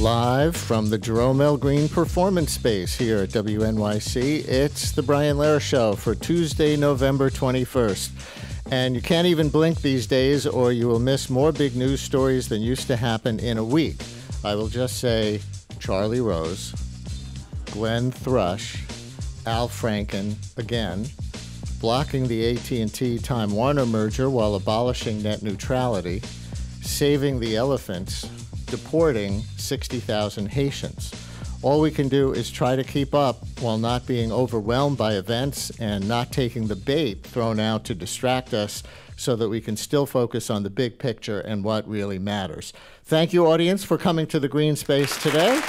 Live from the Jerome L. Greene Performance Space here at WNYC, it's the Brian Lehrer Show for Tuesday, November 21st. And you can't even blink these days or you will miss more big news stories than used to happen in a week. I will just say Charlie Rose, Glenn Thrush, Al Franken, again, blocking the AT&T Time Warner merger while abolishing net neutrality, saving the elephants, deporting 60,000 Haitians. All we can do is try to keep up while not being overwhelmed by events and not taking the bait thrown out to distract us so that we can still focus on the big picture and what really matters. Thank you, audience, for coming to the Greene Space today.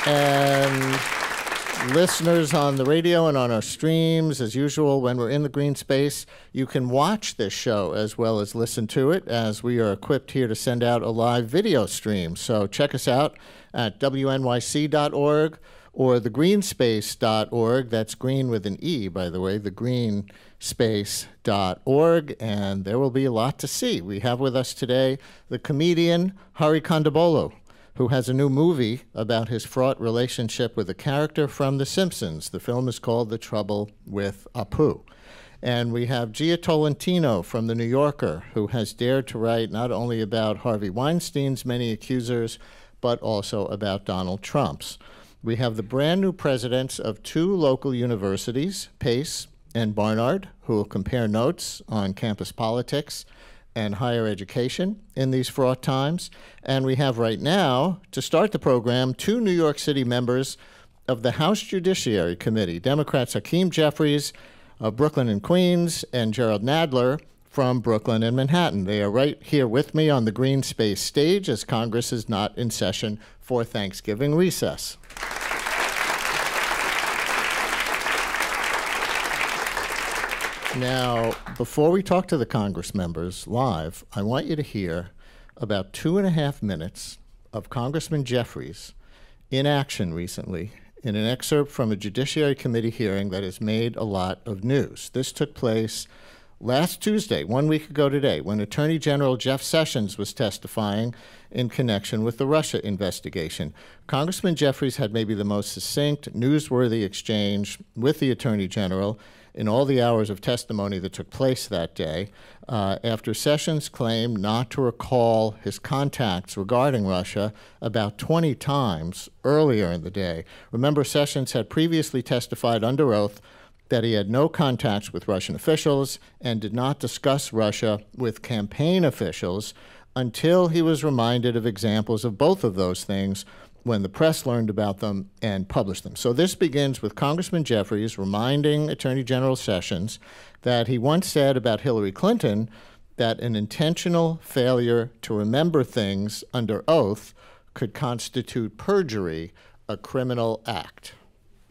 And listeners on the radio and on our streams, as usual, when we're in the Greene Space, you can watch this show as well as listen to it, as we are equipped here to send out a live video stream. So check us out at WNYC.org or thegreenspace.org. That's Greene with an E, by the way, thegreenspace.org, and there will be a lot to see. We have with us today the comedian Hari Kondabolu, who has a new movie about his fraught relationship with a character from The Simpsons. The film is called The Trouble with Apu. And we have Gia Tolentino from The New Yorker, who has dared to write not only about Harvey Weinstein's many accusers, but also about Donald Trump's. We have the brand new presidents of two local universities, Pace and Barnard, who will compare notes on campus politics and higher education in these fraught times. And we have right now, to start the program, two New York City members of the House Judiciary Committee, Democrats Hakeem Jeffries of Brooklyn and Queens and Jerrold Nadler from Brooklyn and Manhattan. They are right here with me on the Greene Space stage as Congress is not in session for Thanksgiving recess. Now, before we talk to the Congress members live, I want you to hear about 2.5 minutes of Congressman Jeffries in action recently in an excerpt from a Judiciary Committee hearing that has made a lot of news. This took place last Tuesday, 1 week ago today, when Attorney General Jeff Sessions was testifying in connection with the Russia investigation. Congressman Jeffries had maybe the most succinct, newsworthy exchange with the Attorney General in all the hours of testimony that took place that day, after Sessions claimed not to recall his contacts regarding Russia about 20 times earlier in the day. Remember, Sessions had previously testified under oath that he had no contacts with Russian officials and did not discuss Russia with campaign officials until he was reminded of examples of both of those things when the press learned about them and published them. So this begins with Congressman Jeffries reminding Attorney General Sessions that he once said about Hillary Clinton that an intentional failure to remember things under oath could constitute perjury, a criminal act.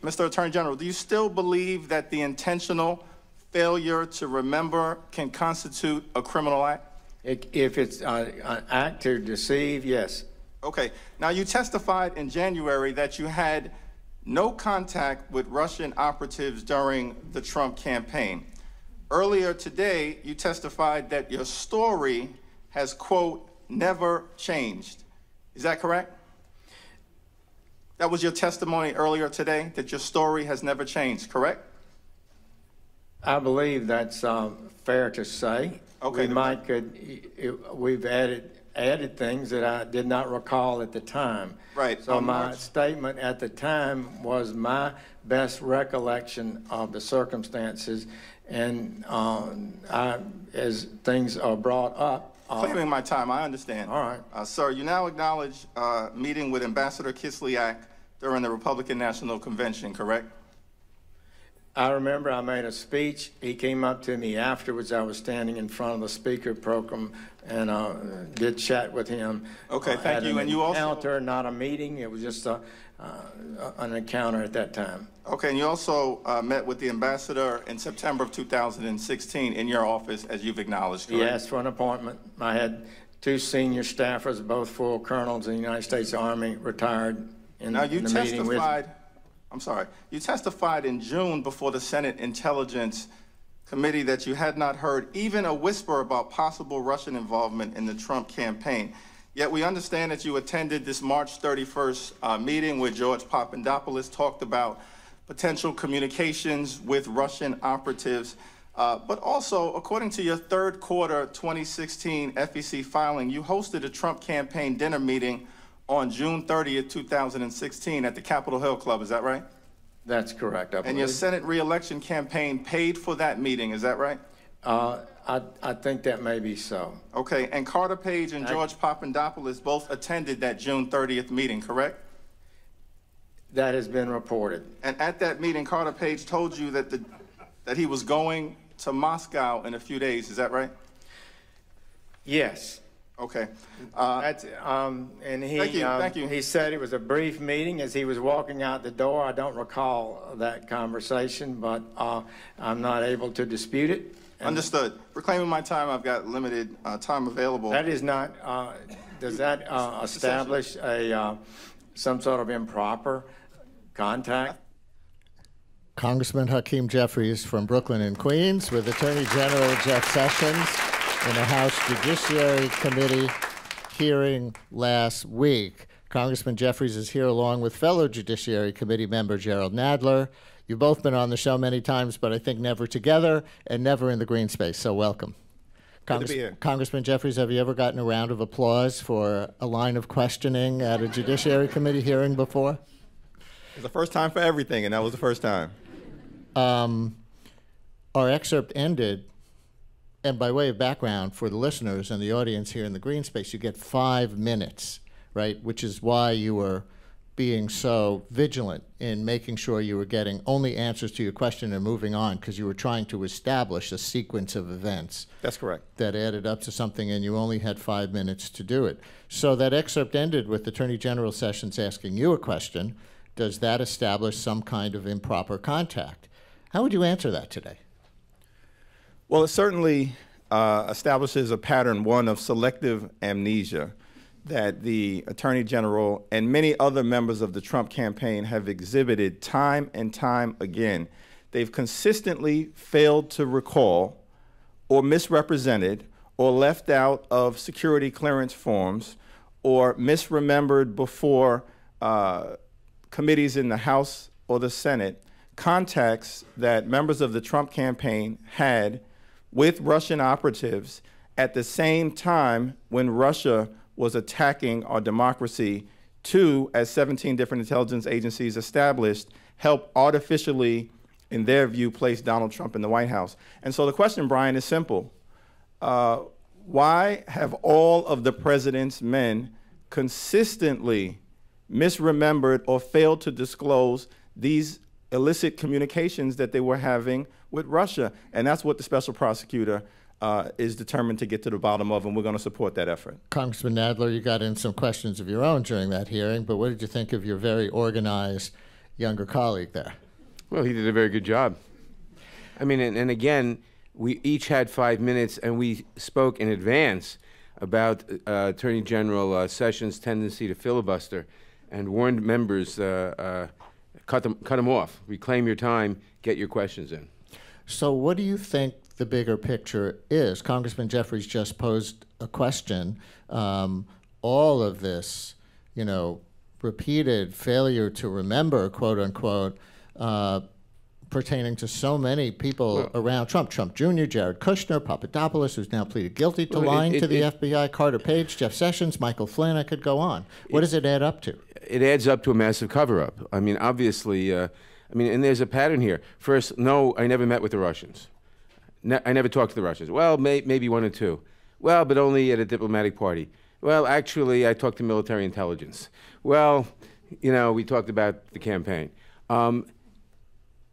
Mr. Attorney General, do you still believe that the intentional failure to remember can constitute a criminal act? If it's an act to deceive, yes. Okay. Now, you testified in January that you had no contact with Russian operatives during the Trump campaign. Earlier today, you testified that your story has, quote, never changed. Is that correct? That was your testimony earlier today, that your story has never changed, correct? I believe that's fair to say. Okay. We've added things that I did not recall at the time. Right. So my statement at the time was my best recollection of the circumstances, and as things are brought up. Claiming my time, I understand. All right. Sir, you now acknowledge meeting with Ambassador Kislyak during the Republican National Convention, correct? I remember I made a speech. He came up to me afterwards. I was standing in front of the speaker program and did chat with him. Okay, thank you. And you also encounter, not a meeting. It was just an encounter at that time. Okay, and you also met with the ambassador in September of 2016 in your office, as you've acknowledged, correct? Yes, for an appointment. I had two senior staffers, both full colonels in the United States Army, retired in the meeting with me. I'm sorry. You testified in June before the Senate Intelligence Committee that you had not heard even a whisper about possible Russian involvement in the Trump campaign. Yet we understand that you attended this March 31st meeting where George Papadopoulos talked about potential communications with Russian operatives. But also, according to your third quarter 2016 FEC filing, you hosted a Trump campaign dinner meeting on June 30th, 2016 at the Capitol Hill Club. Is that right? That's correct. And your Senate re-election campaign paid for that meeting. Is that right? I think that may be so. Okay. And Carter Page and George Papadopoulos both attended that June 30th meeting, correct? That has been reported. And at that meeting, Carter Page told you that he was going to Moscow in a few days. Is that right? Yes. Okay. And he, thank you. He said it was a brief meeting as he was walking out the door. I don't recall that conversation, but I'm not able to dispute it. Understood. Reclaiming my time, I've got limited time available. That is not, does that establish some sort of improper contact? Congressman Hakeem Jeffries from Brooklyn and Queens with Attorney General Jeff Sessions in a House Judiciary Committee hearing last week. Congressman Jeffries is here along with fellow Judiciary Committee member Jerrold Nadler. You've both been on the show many times, but I think never together and never in the green space, so welcome. Good to be here. Congressman Jeffries, have you ever gotten a round of applause for a line of questioning at a Judiciary Committee hearing before? It's the first time for everything, and that was the first time. Our excerpt ended, and by way of background for the listeners and the audience here in the green space, you get 5 minutes, right? Which is why you were being so vigilant in making sure you were getting only answers to your question and moving on, because you were trying to establish a sequence of events. That's correct. That added up to something, and you only had 5 minutes to do it. So that excerpt ended with Attorney General Sessions asking you a question. Does that establish some kind of improper contact? How would you answer that today? Well, it certainly establishes a pattern, one of selective amnesia, that the Attorney General and many other members of the Trump campaign have exhibited time and time again. They've consistently failed to recall or misrepresented or left out of security clearance forms or misremembered before committees in the House or the Senate contacts that members of the Trump campaign had with Russian operatives at the same time when Russia was attacking our democracy to, as 17 different intelligence agencies established, help artificially, in their view, place Donald Trump in the White House. And so the question, Brian, is simple. Why have all of the president's men consistently misremembered or failed to disclose these illicit communications that they were having with Russia? And that's what the special prosecutor is determined to get to the bottom of, and we're going to support that effort. Congressman Nadler, you got in some questions of your own during that hearing, but what did you think of your very organized younger colleague there? Well, he did a very good job. I mean, and again, we each had 5 minutes, and we spoke in advance about Attorney General Sessions' tendency to filibuster and warned members, cut them off, reclaim your time, get your questions in. So what do you think the bigger picture is? Congressman Jeffries just posed a question. All of this, repeated failure to remember, quote unquote, pertaining to so many people around Trump Jr., Jared Kushner, Papadopoulos, who's now pleaded guilty to lying to the FBI, Carter Page, Jeff Sessions, Michael Flynn, I could go on. What does it add up to? It adds up to a massive cover-up. I mean, obviously, and there's a pattern here. First, no, I never met with the Russians. I never talked to the Russians. Well, maybe one or two. Well, but only at a diplomatic party. Well, actually, I talked to military intelligence. Well, we talked about the campaign.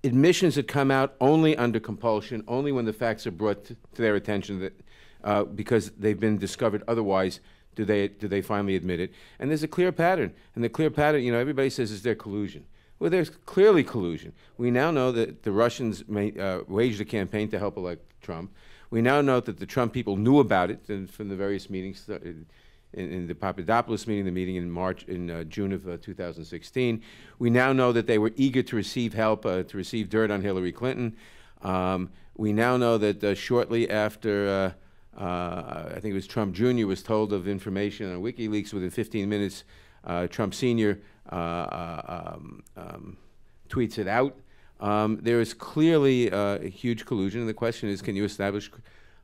Admissions that come out only under compulsion, only when the facts are brought to their attention, that because they've been discovered otherwise, do they finally admit it. And there's a clear pattern. And the clear pattern, everybody says, is there collusion. Well, there's clearly collusion. We now know that the Russians waged a campaign to help elect Trump. We now know that the Trump people knew about it from the various meetings, in the Papadopoulos meeting, the meeting in June of 2016. We now know that they were eager to receive help, to receive dirt on Hillary Clinton. We now know that shortly after I think it was Trump Jr. was told of information on WikiLeaks within 15 minutes. Trump Sr. Tweets it out. There is clearly a huge collusion, and the question is, can you establish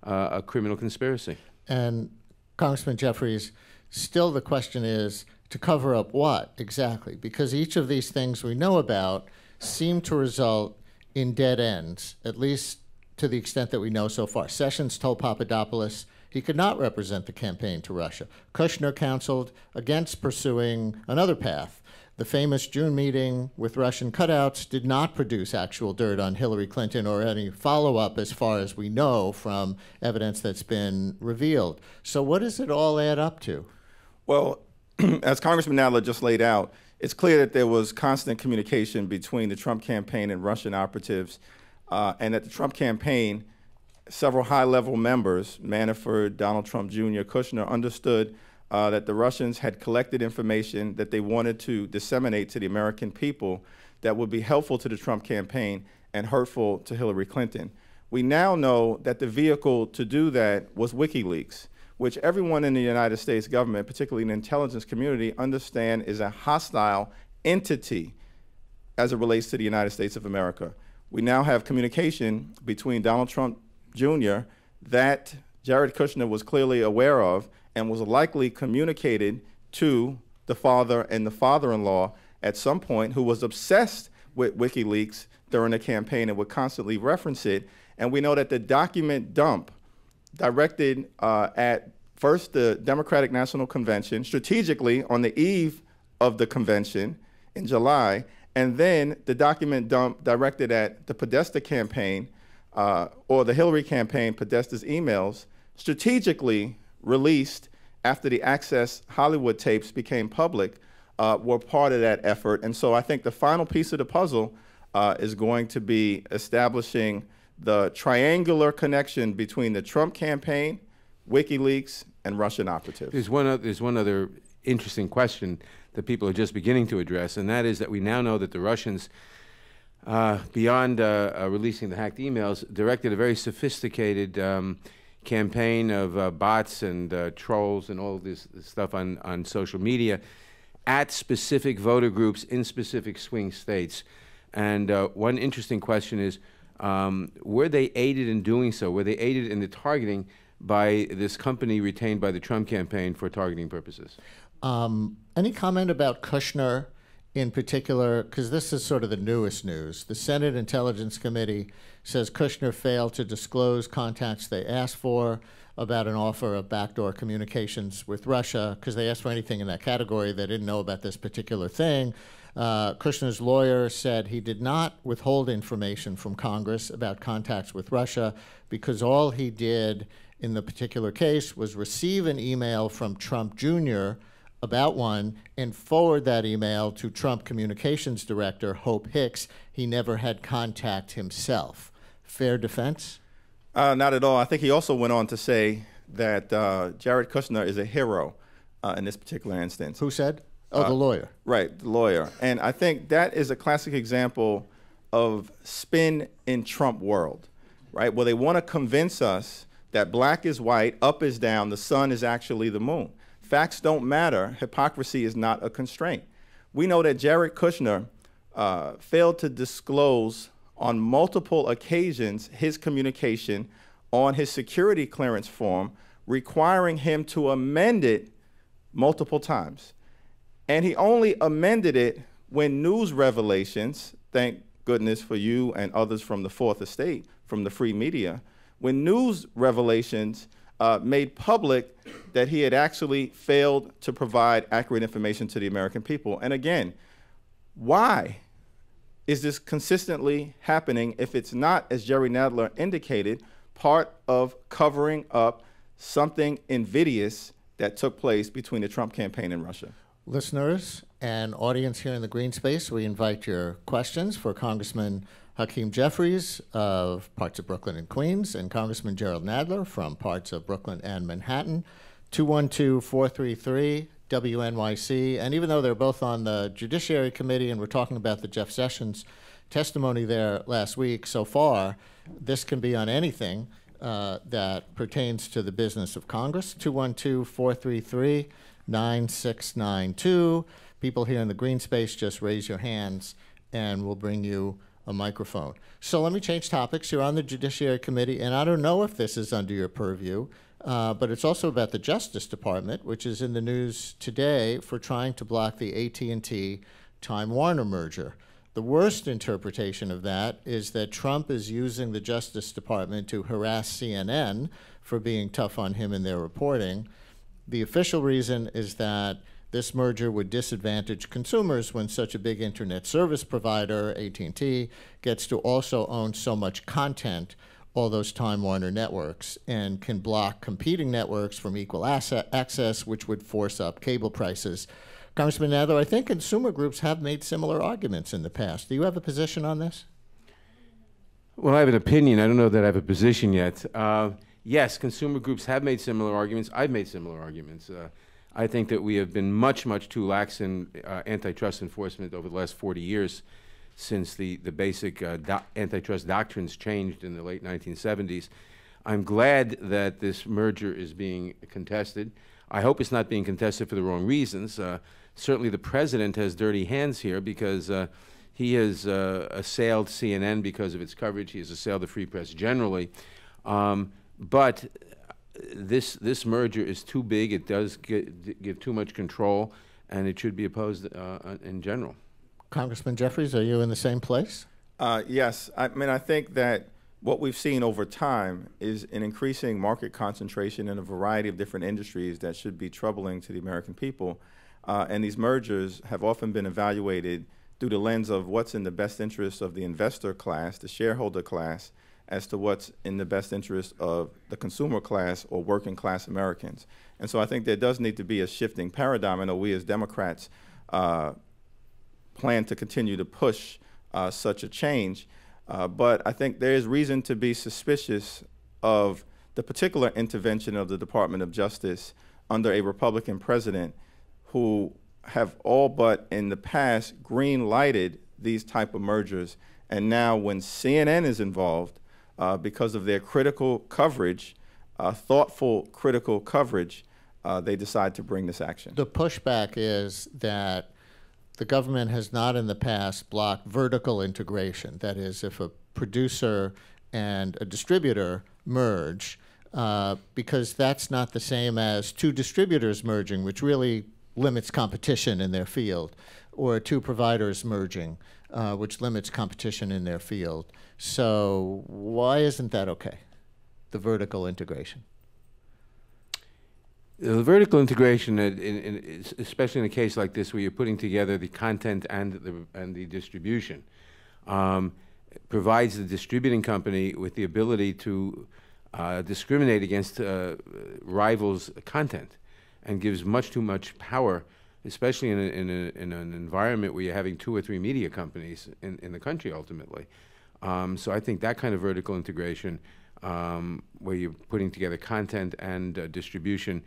a criminal conspiracy? And Congressman Jeffries, still the question is, to cover up what exactly? Because each of these things we know about seem to result in dead ends, at least to the extent that we know so far. Sessions told Papadopoulos he could not represent the campaign to Russia. Kushner counseled against pursuing another path. The famous June meeting with Russian cutouts did not produce actual dirt on Hillary Clinton or any follow-up as far as we know from evidence that's been revealed. So what does it all add up to? Well, as Congressman Nadler just laid out, it's clear that there was constant communication between the Trump campaign and Russian operatives, and that the Trump campaign, several high-level members, Manafort, Donald Trump Jr., Kushner, understood that the Russians had collected information that they wanted to disseminate to the American people that would be helpful to the Trump campaign and hurtful to Hillary Clinton. We now know that the vehicle to do that was WikiLeaks, which everyone in the United States government, particularly in the intelligence community, understand is a hostile entity as it relates to the United States of America. We now have communication between Donald Trump Jr. that Jared Kushner was clearly aware of and was likely communicated to the father and the father-in-law at some point, who was obsessed with WikiLeaks during the campaign and would constantly reference it. And we know that the document dump directed at first the Democratic National Convention, strategically on the eve of the convention in July, and then the document dump directed at the Podesta campaign, or the Hillary campaign, Podesta's emails, strategically released after the Access Hollywood tapes became public, were part of that effort. And so I think the final piece of the puzzle is going to be establishing the triangular connection between the Trump campaign, WikiLeaks, and Russian operatives. There's one other interesting question that people are just beginning to address, and that is that we now know that the Russians, beyond releasing the hacked emails, directed a very sophisticated campaign of bots and trolls and all this stuff on social media at specific voter groups in specific swing states. And one interesting question is, were they aided in doing so? Were they aided in the targeting by this company retained by the Trump campaign for targeting purposes? Any comment about Kushner in particular? Because this is sort of the newest news. The Senate Intelligence Committee says Kushner failed to disclose contacts they asked for about an offer of backdoor communications with Russia, because they asked for anything in that category. They didn't know about this particular thing. Kushner's lawyer said he did not withhold information from Congress about contacts with Russia because all he did in the particular case was receive an email from Trump Jr. about one and forward that email to Trump Communications Director Hope Hicks. He never had contact himself. Fair defense? Not at all. I think he also went on to say that Jared Kushner is a hero in this particular instance. Who said? Oh, the lawyer. Right, the lawyer. And I think that is a classic example of spin in Trump world, right? Well, they want to convince us that black is white, up is down, the sun is actually the moon. Facts don't matter. Hypocrisy is not a constraint. We know that Jared Kushner failed to disclose on multiple occasions his communication on his security clearance form, requiring him to amend it multiple times. And he only amended it when news revelations, thank goodness for you and others from the Fourth Estate, from the free media, when news revelations made public that he had actually failed to provide accurate information to the American people. And again, why is this consistently happening if it's not, as Jerry Nadler indicated, part of covering up something invidious that took place between the Trump campaign and Russia? Listeners and audience here in the Green Space, we invite your questions for Congressman Hakeem Jeffries of parts of Brooklyn and Queens and Congressman Jerrold Nadler from parts of Brooklyn and Manhattan. 212-433-WNYC. And even though they're both on the Judiciary Committee and we're talking about the Jeff Sessions testimony there last week, so far, this can be on anything. that pertains to the business of Congress. 212-433-9692. People here in the green space, just raise your hands and we'll bring you a microphone. So let me change topics. You're on the Judiciary Committee, and I don't know if this is under your purview, but it's also about the Justice Department, which is in the news today for trying to block the AT&T Time Warner merger. The worst interpretation of that is that Trump is using the Justice Department to harass CNN for being tough on him in their reporting. The official reason is that this merger would disadvantage consumers when such a big internet service provider, AT&T, gets to also own so much content, all those Time Warner networks, and can block competing networks from equal access, which would force up cable prices. Congressman Nadler, I think consumer groups have made similar arguments in the past. Do you have a position on this? Well, I have an opinion. I don't know that I have a position yet. Yes, consumer groups have made similar arguments. I've made similar arguments. I think that we have been much, much too lax in antitrust enforcement over the last 40 years since the basic antitrust doctrines changed in the late 1970s. I'm glad that this merger is being contested. I hope it's not being contested for the wrong reasons. Certainly the president has dirty hands here because he has assailed CNN because of its coverage. He has assailed the free press generally. But this merger is too big. It does give too much control, and it should be opposed in general. Congressman Jeffries, are you in the same place? Yes. I mean, I think that what we've seen over time is an increasing market concentration in a variety of different industries that should be troubling to the American people. And these mergers have often been evaluated through the lens of what's in the best interest of the investor class, the shareholder class, as to what's in the best interest of the consumer class or working class Americans. And so I think there does need to be a shifting paradigm. I know we as Democrats plan to continue to push such a change. But I think there is reason to be suspicious of the particular intervention of the Department of Justice under a Republican president who have all but in the past green-lighted these type of mergers. And now when CNN is involved, because of their critical coverage, thoughtful critical coverage, they decide to bring this action. The pushback is that the government has not in the past blocked vertical integration. That is, if a producer and a distributor merge, because that's not the same as two distributors merging, which really limits competition in their field, or two providers merging, which limits competition in their field. So why isn't that okay, the vertical integration? The vertical integration, especially in a case like this where you're putting together the content and the distribution, provides the distributing company with the ability to discriminate against rivals' content and gives much too much power, especially in an environment where you're having 2 or 3 media companies in the country ultimately. So I think that kind of vertical integration, where you're putting together content and distribution,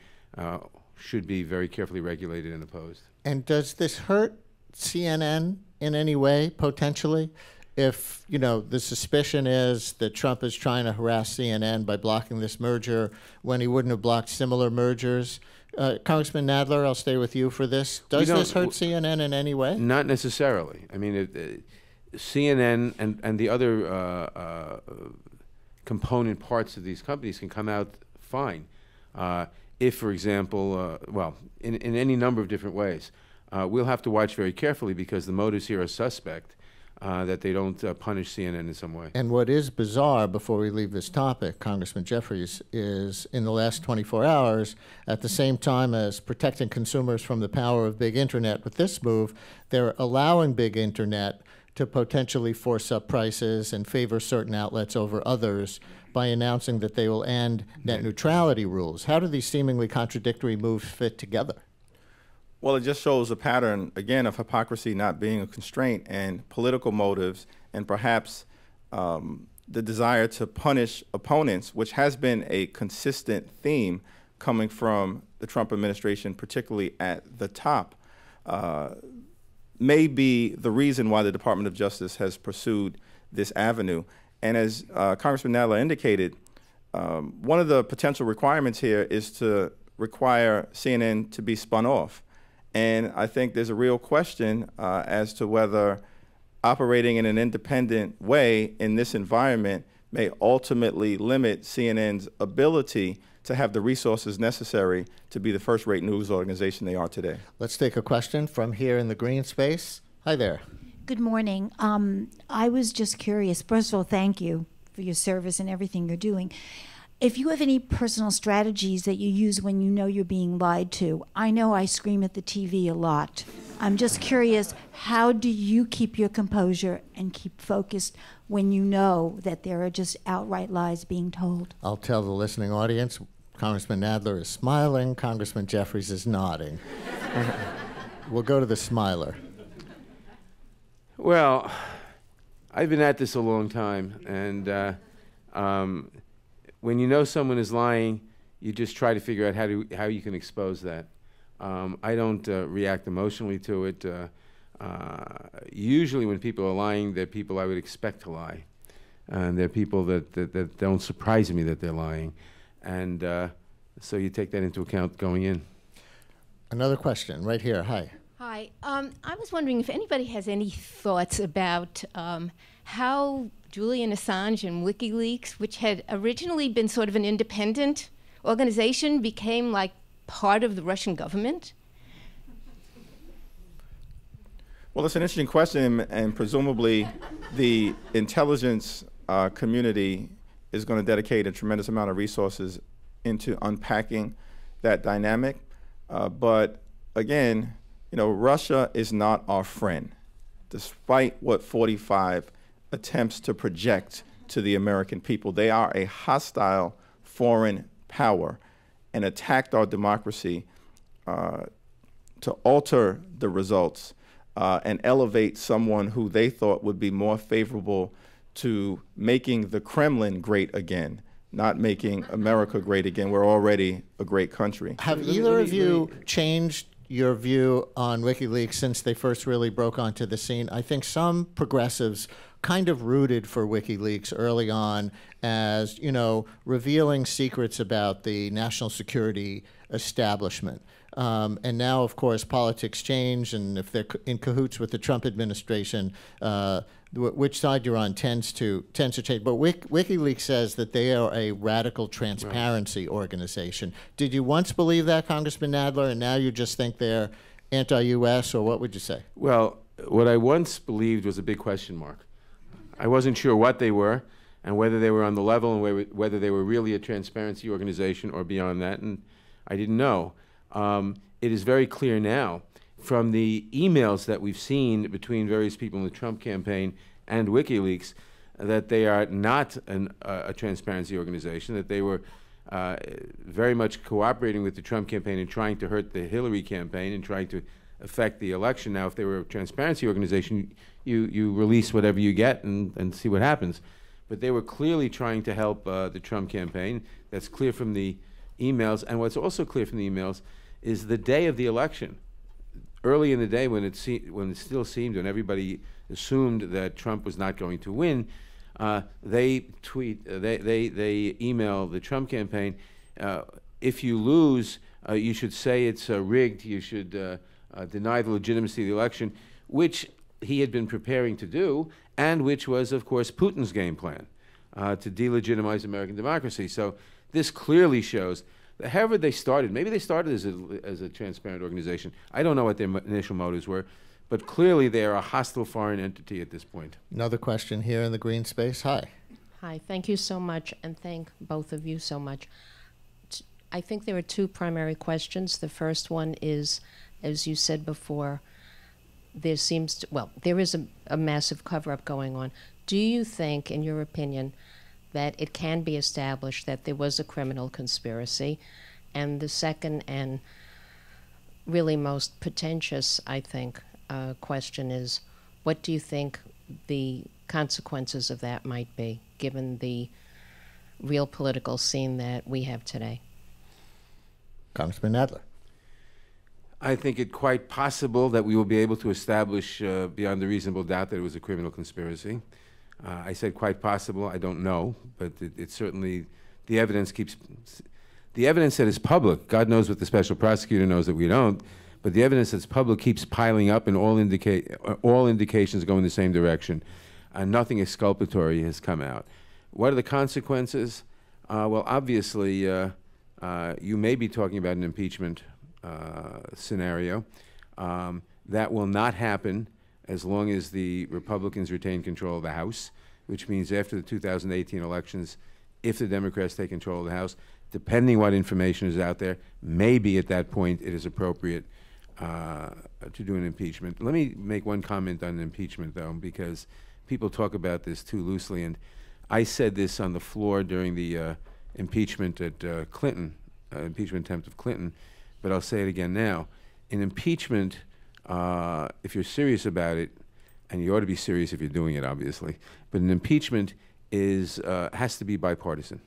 should be very carefully regulated and opposed. And does this hurt CNN in any way, potentially? If, you know, the suspicion is that Trump is trying to harass CNN by blocking this merger when he wouldn't have blocked similar mergers. Congressman Nadler, I'll stay with you for this. Does this hurt CNN in any way? Not necessarily. I mean, CNN and the other component parts of these companies can come out fine. If, for example, well, in any number of different ways. We'll have to watch very carefully because the motives here are suspect, that they don't punish CNN in some way. And what is bizarre, before we leave this topic, Congressman Jeffries, is in the last 24 hours, at the same time as protecting consumers from the power of big internet with this move, they're allowing big internet to potentially force up prices and favor certain outlets over others by announcing that they will end net neutrality rules. How do these seemingly contradictory moves fit together? Well, it just shows a pattern, again, of hypocrisy not being a constraint and political motives and perhaps the desire to punish opponents, which has been a consistent theme coming from the Trump administration, particularly at the top, may be the reason why the Department of Justice has pursued this avenue. And as Congressman Nadler indicated, one of the potential requirements here is to require CNN to be spun off. And I think there's a real question as to whether operating in an independent way in this environment may ultimately limit CNN's ability to have the resources necessary to be the first-rate news organization they are today. Let's take a question from here in the green space. Hi there. Good morning. I was just curious. First of all, thank you for your service and everything you're doing. If you have any personal strategies that you use when you know you're being lied to, I know I scream at the TV a lot. I'm just curious, how do you keep your composure and keep focused when you know that there are just outright lies being told? I'll tell the listening audience, Congressman Nadler is smiling, Congressman Jeffries is nodding. We'll go to the smiler. Well, I've been at this a long time, and when you know someone is lying, you just try to figure out how you can expose that. I don't react emotionally to it. Usually when people are lying, they're people I would expect to lie. And they're people that don't surprise me that they're lying. And so you take that into account going in. Another question right here. Hi. Hi. I was wondering if anybody has any thoughts about how Julian Assange and WikiLeaks, which had originally been sort of an independent organization, became like part of the Russian government? Well, it's an interesting question, and presumably the intelligence community is going to dedicate a tremendous amount of resources into unpacking that dynamic. But again, you know, Russia is not our friend, despite what 45 attempts to project to the American people. They are a hostile foreign power and attacked our democracy to alter the results and elevate someone who they thought would be more favorable to making the Kremlin great again, not making America great again. We're already a great country. Have either of you changed your view on WikiLeaks since they first really broke onto the scene? I think some progressives kind of rooted for WikiLeaks early on as, you know, revealing secrets about the national security establishment. And now, of course, politics change, and if they're in cahoots with the Trump administration, which side you're on tends to change. But WikiLeaks says that they are a radical transparency organization. Did you once believe that, Congressman Nadler, and now you just think they're anti-U.S., or what would you say? Well, what I once believed was a big question mark. I wasn't sure what they were and whether they were on the level and whether they were really a transparency organization or beyond that, and I didn't know. It is very clear now from the emails that we've seen between various people in the Trump campaign and WikiLeaks that they are not a transparency organization, that they were very much cooperating with the Trump campaign and trying to hurt the Hillary campaign and trying to affect the election. Now, if they were a transparency organization, you release whatever you get and see what happens. But they were clearly trying to help the Trump campaign. That's clear from the emails. And what's also clear from the emails is the day of the election, early in the day when it still seemed and everybody assumed that Trump was not going to win, they email the Trump campaign, if you lose, you should say it's rigged, you should deny the legitimacy of the election, which he had been preparing to do, and which was, of course, Putin's game plan, to delegitimize American democracy. So this clearly shows that however they started, maybe they started as a transparent organization. I don't know what their initial motives were, but clearly they are a hostile foreign entity at this point. Another question here in the green space. Hi. Hi, thank you so much, and thank both of you so much. I think there are two primary questions. The first one is, as you said before, there is a massive cover-up going on. Do you think, in your opinion, that it can be established that there was a criminal conspiracy? And the second and really most pretentious, I think, question is, what do you think the consequences of that might be, given the real political scene that we have today? Congressman Nadler. I think it quite possible that we will be able to establish beyond a reasonable doubt that it was a criminal conspiracy. I said quite possible. I don't know, but it's certainly the evidence that is public, God knows what the special prosecutor knows that we don't, but the evidence that's public keeps piling up, and all indications go in the same direction. Nothing exculpatory has come out. What are the consequences? Well, obviously, you may be talking about an impeachment scenario. That will not happen as long as the Republicans retain control of the House, which means after the 2018 elections, if the Democrats take control of the House, depending what information is out there, maybe at that point it is appropriate to do an impeachment. Let me make one comment on impeachment, though, because people talk about this too loosely, and I said this on the floor during the impeachment at Clinton, impeachment attempt of Clinton, but I'll say it again now. In impeachment, if you're serious about it, and you ought to be serious if you're doing it, obviously, but an impeachment has to be bipartisan.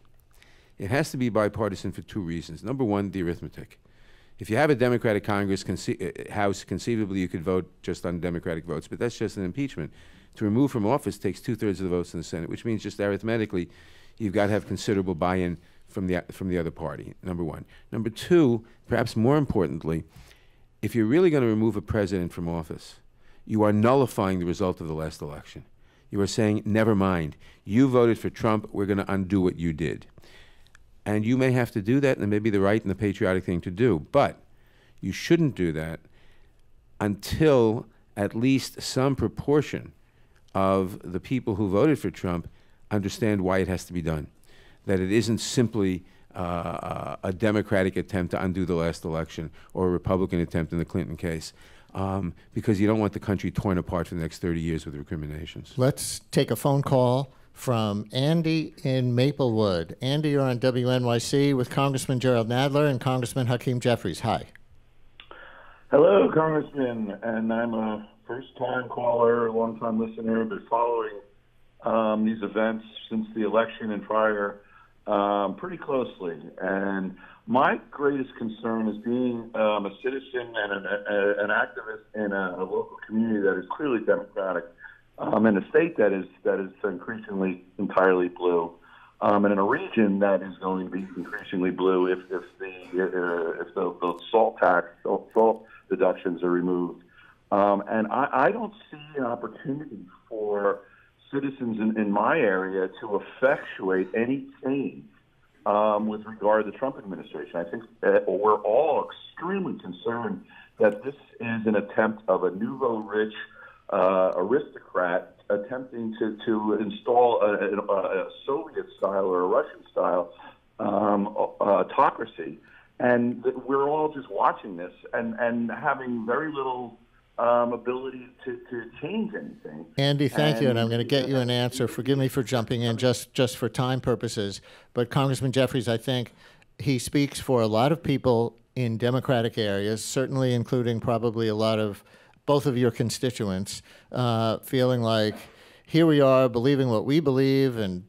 It has to be bipartisan for two reasons. Number one, the arithmetic. If you have a Democratic House, conceivably you could vote just on Democratic votes, but that's just an impeachment. To remove from office takes 2/3 of the votes in the Senate, which means just arithmetically, you've got to have considerable buy-in from the other party, number one. Number two, perhaps more importantly, if you're really going to remove a president from office, you are nullifying the result of the last election. You are saying, never mind, you voted for Trump, we're going to undo what you did. And you may have to do that, and it may be the right and the patriotic thing to do, but you shouldn't do that until at least some proportion of the people who voted for Trump understand why it has to be done. That it isn't simply a Democratic attempt to undo the last election or a Republican attempt in the Clinton case, because you don't want the country torn apart for the next 30 years with recriminations. Let's take a phone call from Andy in Maplewood. Andy, you're on WNYC with Congressman Jerrold Nadler and Congressman Hakeem Jeffries. Hi. Hello, Congressman, and I'm a first-time caller, long-time listener. I've been following these events since the election and prior pretty closely. And my greatest concern is being a citizen and an activist in a local community that is clearly Democratic, in a state that is increasingly entirely blue, and in a region that is going to be increasingly blue if the salt tax, salt deductions are removed. And I don't see an opportunity for citizens in my area to effectuate any change with regard to the Trump administration. I think we're all extremely concerned that this is an attempt of a nouveau-rich aristocrat attempting to install a Soviet-style or a Russian-style autocracy. And we're all just watching this and having very little ability to change anything. Andy, thank you, and I'm going to get you an answer. Forgive me for jumping in just for time purposes, but Congressman Jeffries, I think he speaks for a lot of people in Democratic areas, certainly including probably a lot of both of your constituents, feeling like here we are believing what we believe and,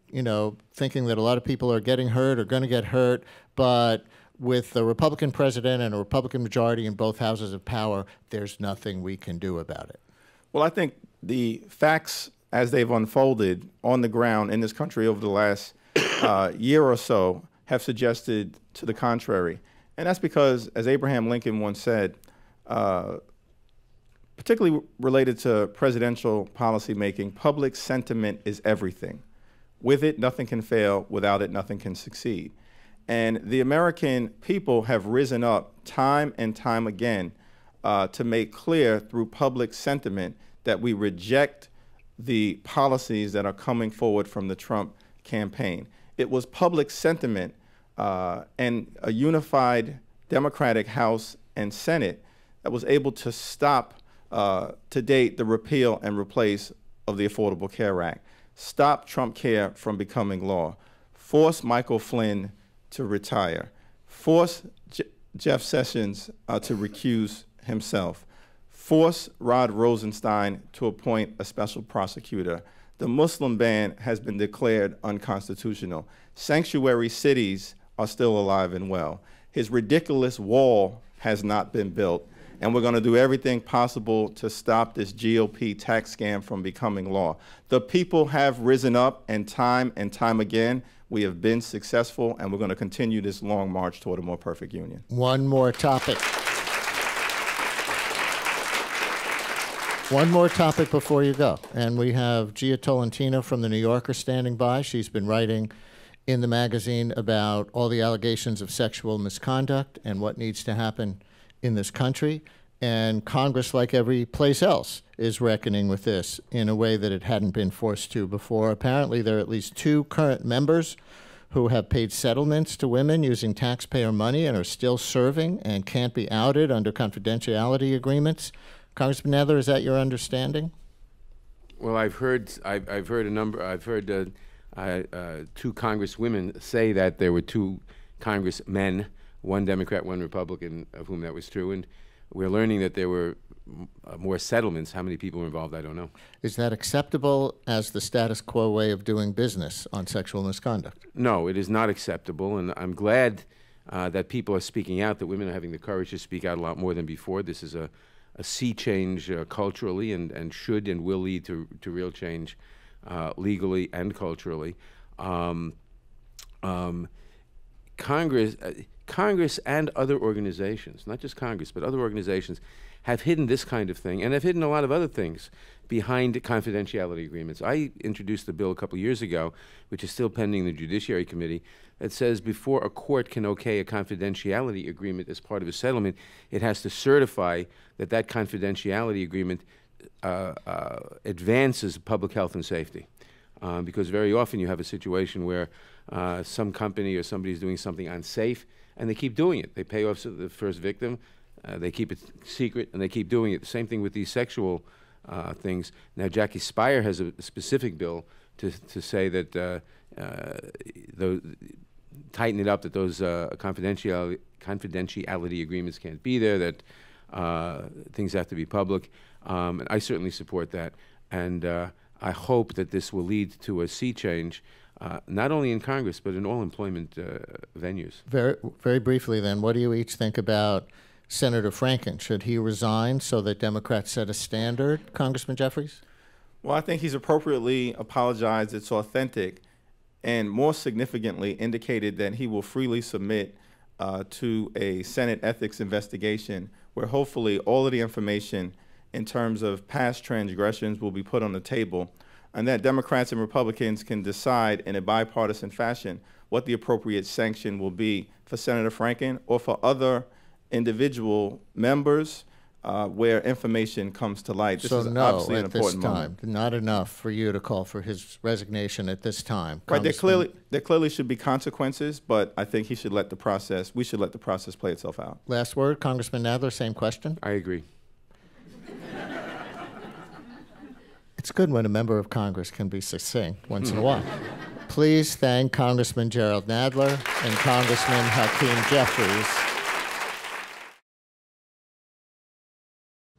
thinking that a lot of people are getting hurt or going to get hurt, but with a Republican president and a Republican majority in both houses of power, there's nothing we can do about it. Well, I think the facts as they've unfolded on the ground in this country over the last year or so have suggested to the contrary. And that's because, as Abraham Lincoln once said, particularly related to presidential policymaking, public sentiment is everything. With it, nothing can fail. Without it, nothing can succeed. And the American people have risen up time and time again to make clear through public sentiment that we reject the policies that are coming forward from the Trump campaign. It was public sentiment and a unified Democratic House and Senate that was able to stop, to date, the repeal and replace of the Affordable Care Act, stop Trump Care from becoming law, force Michael Flynn to retire, force Jeff Sessions to recuse himself, force Rod Rosenstein to appoint a special prosecutor. The Muslim ban has been declared unconstitutional. Sanctuary cities are still alive and well. His ridiculous wall has not been built, and we're going to do everything possible to stop this GOP tax scam from becoming law. The people have risen up, and time again, We have been successful, and we're going to continue this long march toward a more perfect union. One more topic. One more topic before you go. And we have Gia Tolentino from The New Yorker standing by. She's been writing in the magazine about all the allegations of sexual misconduct and what needs to happen in this country. And Congress, like every place else, is reckoning with this in a way that it hadn't been forced to before. Apparently, there are at least 2 current members who have paid settlements to women using taxpayer money and are still serving and can't be outed under confidentiality agreements. Congressman Nadler, is that your understanding? Well, I've heard 2 Congresswomen say that there were 2 Congressmen, one Democrat, one Republican, of whom that was true, and we're learning that there were more settlements. How many people were involved, I don't know. Is that acceptable as the status quo way of doing business on sexual misconduct? No, it is not acceptable, and I'm glad that people are speaking out, that women are having the courage to speak out a lot more than before. This is a sea change culturally and should and will lead to real change legally and culturally. Congress and other organizations, not just Congress, but other organizations, have hidden this kind of thing and have hidden a lot of other things behind confidentiality agreements. I introduced a bill a couple years ago, which is still pending in the Judiciary Committee, that says before a court can okay a confidentiality agreement as part of a settlement, it has to certify that that confidentiality agreement advances public health and safety. Because very often you have a situation where some company or somebody is doing something unsafe, and they keep doing it. They pay off the first victim, they keep it secret, and they keep doing it. The same thing with these sexual things. Now, Jackie Speier has a specific bill to say that tighten it up, that those confidentiality agreements can't be there, that things have to be public. And I certainly support that. And I hope that this will lead to a sea change, not only in Congress, but in all employment venues. Very, very briefly then, what do you each think about Senator Franken? Should he resign so that Democrats set a standard, Congressman Jeffries? Well, I think he's appropriately apologized. It's authentic, and more significantly indicated that he will freely submit to a Senate ethics investigation where hopefully all of the information in terms of past transgressions will be put on the table, and that Democrats and Republicans can decide in a bipartisan fashion what the appropriate sanction will be for Senator Franken or for other individual members where information comes to light. This is obviously an important moment. Not enough for you to call for his resignation at this time. Right, there clearly should be consequences, but I think we should let the process play itself out. Last word, Congressman Nadler, same question. I agree. It's good when a member of Congress can be succinct once in a while. Please thank Congressman Jerrold Nadler and Congressman Hakeem Jeffries